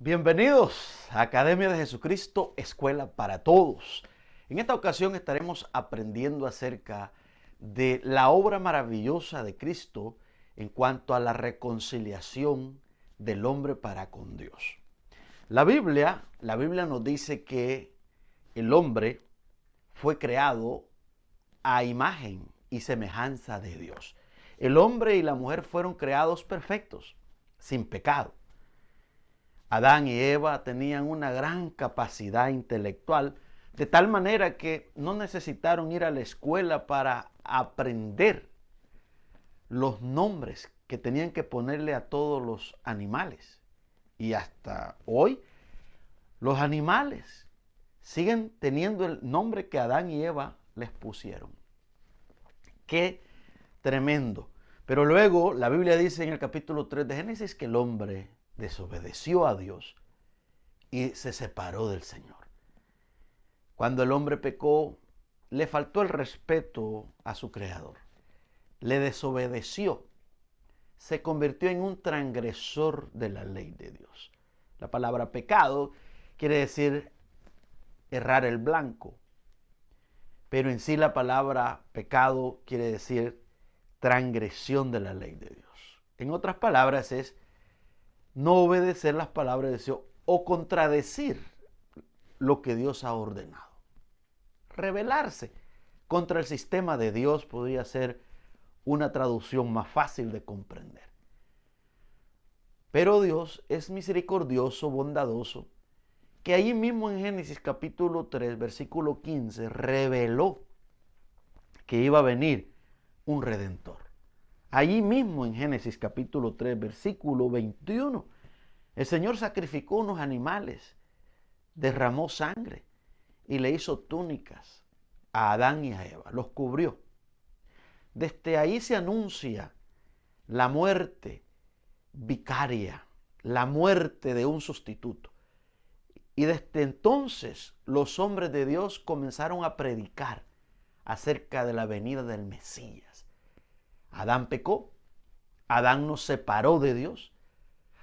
Bienvenidos a Academia de Jesucristo, Escuela para Todos. En esta ocasión estaremos aprendiendo acerca de la obra maravillosa de Cristo en cuanto a la reconciliación del hombre para con Dios. La Biblia nos dice que el hombre fue creado a imagen y semejanza de Dios. El hombre y la mujer fueron creados perfectos, sin pecado. Adán y Eva tenían una gran capacidad intelectual, de tal manera que no necesitaron ir a la escuela para aprender los nombres que tenían que ponerle a todos los animales. Y hasta hoy los animales siguen teniendo el nombre que Adán y Eva les pusieron. ¡Qué tremendo! Pero luego la Biblia dice en el capítulo 3 de Génesis que el hombre desobedeció a Dios y se separó del Señor. Cuando el hombre pecó, le faltó el respeto a su Creador. Le desobedeció. Se convirtió en un transgresor de la ley de Dios. La palabra pecado quiere decir errar el blanco. Pero en sí la palabra pecado quiere decir transgresión de la ley de Dios. En otras palabras es no obedecer las palabras de Dios o contradecir lo que Dios ha ordenado. Rebelarse contra el sistema de Dios podría ser una traducción más fácil de comprender. Pero Dios es misericordioso, bondadoso, que allí mismo en Génesis capítulo 3, versículo 15, reveló que iba a venir un redentor. Allí mismo en Génesis capítulo 3, versículo 21, el Señor sacrificó unos animales, derramó sangre y le hizo túnicas a Adán y a Eva, los cubrió. Desde ahí se anuncia la muerte vicaria, la muerte de un sustituto. Y desde entonces los hombres de Dios comenzaron a predicar acerca de la venida del Mesías. Adán pecó, Adán nos separó de Dios,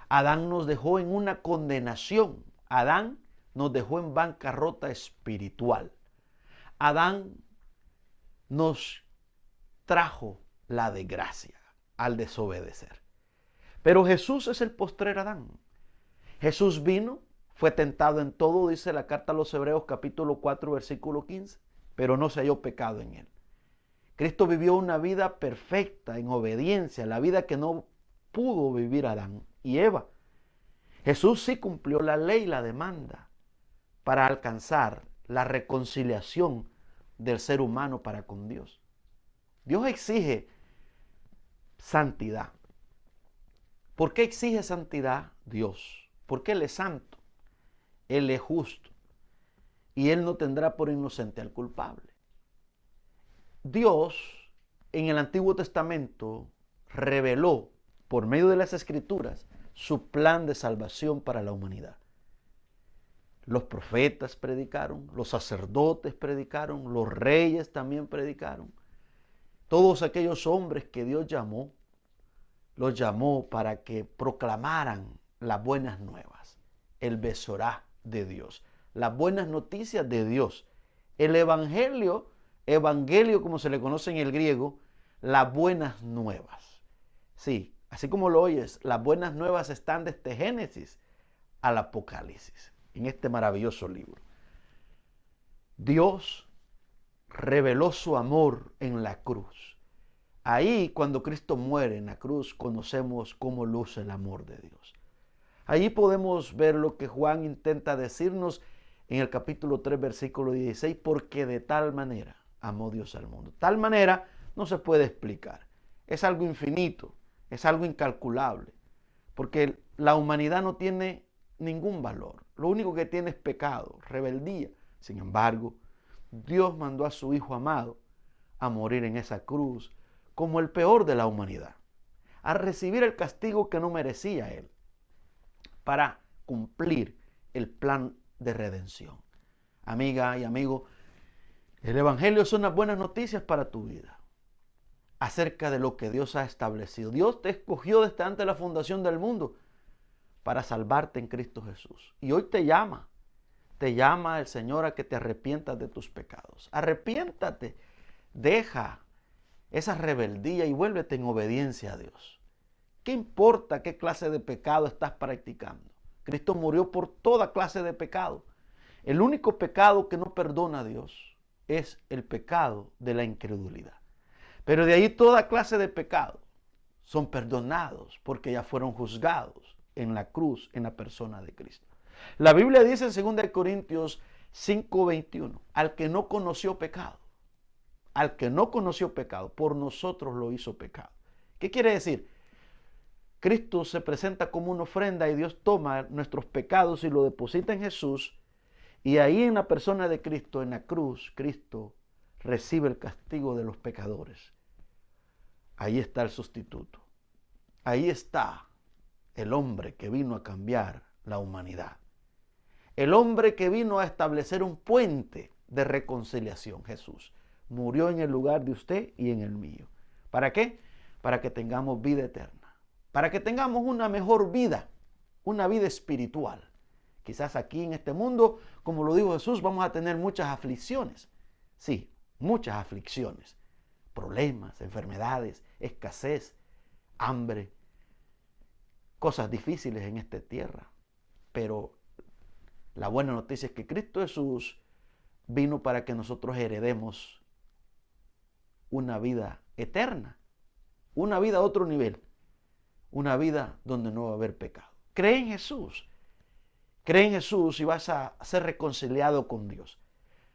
Adán nos dejó en una condenación, Adán nos dejó en bancarrota espiritual. Adán nos trajo la desgracia al desobedecer. Pero Jesús es el postrer Adán. Jesús vino, fue tentado en todo, dice la carta a los Hebreos capítulo 4 versículo 15, pero no se halló pecado en él. Cristo vivió una vida perfecta en obediencia, la vida que no pudo vivir Adán y Eva. Jesús sí cumplió la ley y la demanda para alcanzar la reconciliación del ser humano para con Dios. Dios exige santidad. ¿Por qué exige santidad Dios? Porque Él es santo, Él es justo y Él no tendrá por inocente al culpable. Dios en el Antiguo Testamento reveló por medio de las Escrituras su plan de salvación para la humanidad. Los profetas predicaron, los sacerdotes predicaron, los reyes también predicaron. Todos aquellos hombres que Dios llamó, los llamó para que proclamaran las buenas nuevas, el Besorá de Dios, las buenas noticias de Dios, el evangelio como se le conoce en el griego, las buenas nuevas. Sí, así como lo oyes, las buenas nuevas están desde Génesis al Apocalipsis, en este maravilloso libro. Dios reveló su amor en la cruz. Ahí, cuando Cristo muere en la cruz, conocemos cómo luce el amor de Dios. Ahí podemos ver lo que Juan intenta decirnos en el capítulo 3, versículo 16, porque de tal manera amó Dios al mundo. Tal manera no se puede explicar. Es algo infinito, es algo incalculable, porque la humanidad no tiene ningún valor. Lo único que tiene es pecado, rebeldía. Sin embargo, Dios mandó a su Hijo amado a morir en esa cruz como el peor de la humanidad, a recibir el castigo que no merecía Él, para cumplir el plan de redención. Amiga y amigo, el Evangelio son las buenas noticias para tu vida, acerca de lo que Dios ha establecido. Dios te escogió desde antes de la fundación del mundo para salvarte en Cristo Jesús. Y hoy te llama el Señor a que te arrepientas de tus pecados. Arrepiéntate, deja esa rebeldía y vuélvete en obediencia a Dios. ¿Qué importa qué clase de pecado estás practicando? Cristo murió por toda clase de pecado. El único pecado que no perdona a Dios es el pecado de la incredulidad. Pero de ahí toda clase de pecados son perdonados porque ya fueron juzgados en la cruz, en la persona de Cristo. La Biblia dice en 2 Corintios 5:21, al que no conoció pecado, por nosotros lo hizo pecado. ¿Qué quiere decir? Cristo se presenta como una ofrenda y Dios toma nuestros pecados y lo deposita en Jesús. Y ahí en la persona de Cristo, en la cruz, Cristo recibe el castigo de los pecadores. Ahí está el sustituto. Ahí está el hombre que vino a cambiar la humanidad. El hombre que vino a establecer un puente de reconciliación, Jesús. Murió en el lugar de usted y en el mío. ¿Para qué? Para que tengamos vida eterna. Para que tengamos una mejor vida, una vida espiritual. Quizás aquí en este mundo, como lo dijo Jesús, vamos a tener muchas aflicciones. Sí, muchas aflicciones. Problemas, enfermedades, escasez, hambre, cosas difíciles en esta tierra. Pero la buena noticia es que Cristo Jesús vino para que nosotros heredemos una vida eterna, una vida a otro nivel, una vida donde no va a haber pecado. Cree en Jesús. Cree en Jesús y vas a ser reconciliado con Dios.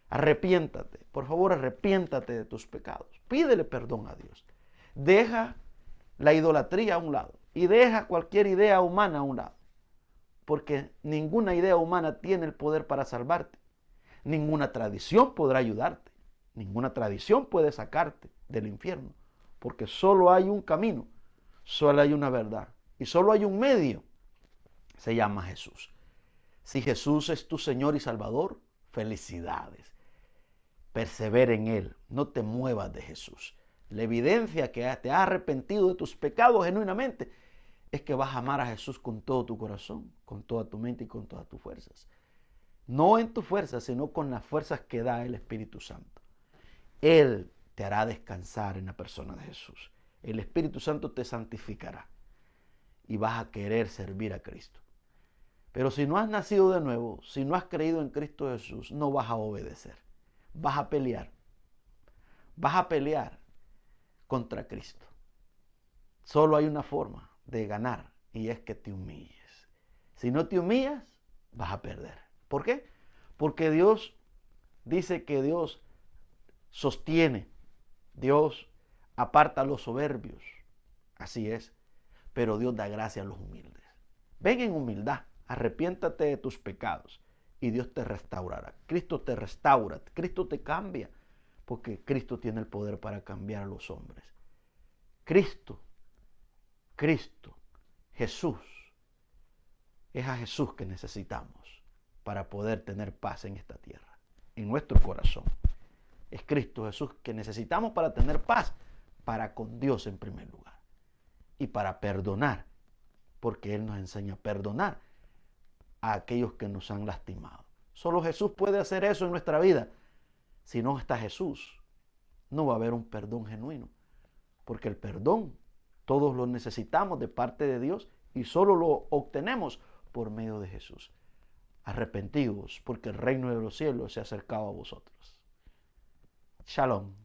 Arrepiéntate, por favor, arrepiéntate de tus pecados. Pídele perdón a Dios. Deja la idolatría a un lado y deja cualquier idea humana a un lado. Porque ninguna idea humana tiene el poder para salvarte. Ninguna tradición podrá ayudarte. Ninguna tradición puede sacarte del infierno. Porque solo hay un camino, solo hay una verdad y solo hay un medio. Se llama Jesús. Si Jesús es tu Señor y Salvador, felicidades. Persevera en Él, no te muevas de Jesús. La evidencia que te has arrepentido de tus pecados genuinamente es que vas a amar a Jesús con todo tu corazón, con toda tu mente y con todas tus fuerzas. No en tus fuerzas, sino con las fuerzas que da el Espíritu Santo. Él te hará descansar en la persona de Jesús. El Espíritu Santo te santificará y vas a querer servir a Cristo. Pero si no has nacido de nuevo, si no has creído en Cristo Jesús, no vas a obedecer. Vas a pelear. Vas a pelear contra Cristo. Solo hay una forma de ganar y es que te humilles. Si no te humillas, vas a perder. ¿Por qué? Porque Dios dice que Dios sostiene. Dios aparta a los soberbios. Así es. Pero Dios da gracia a los humildes. Ven en humildad. Arrepiéntate de tus pecados y Dios te restaurará. Cristo te restaura, Cristo te cambia, porque Cristo tiene el poder para cambiar a los hombres. Cristo, Jesús, es a Jesús que necesitamos para poder tener paz en esta tierra, en nuestro corazón. Es Cristo Jesús que necesitamos para tener paz, para con Dios en primer lugar y para perdonar, porque Él nos enseña a perdonar a aquellos que nos han lastimado. Solo Jesús puede hacer eso en nuestra vida. Si no está Jesús, no va a haber un perdón genuino. Porque el perdón, todos lo necesitamos de parte de Dios y solo lo obtenemos por medio de Jesús. Arrepentidos, porque el reino de los cielos se ha acercado a vosotros. Shalom.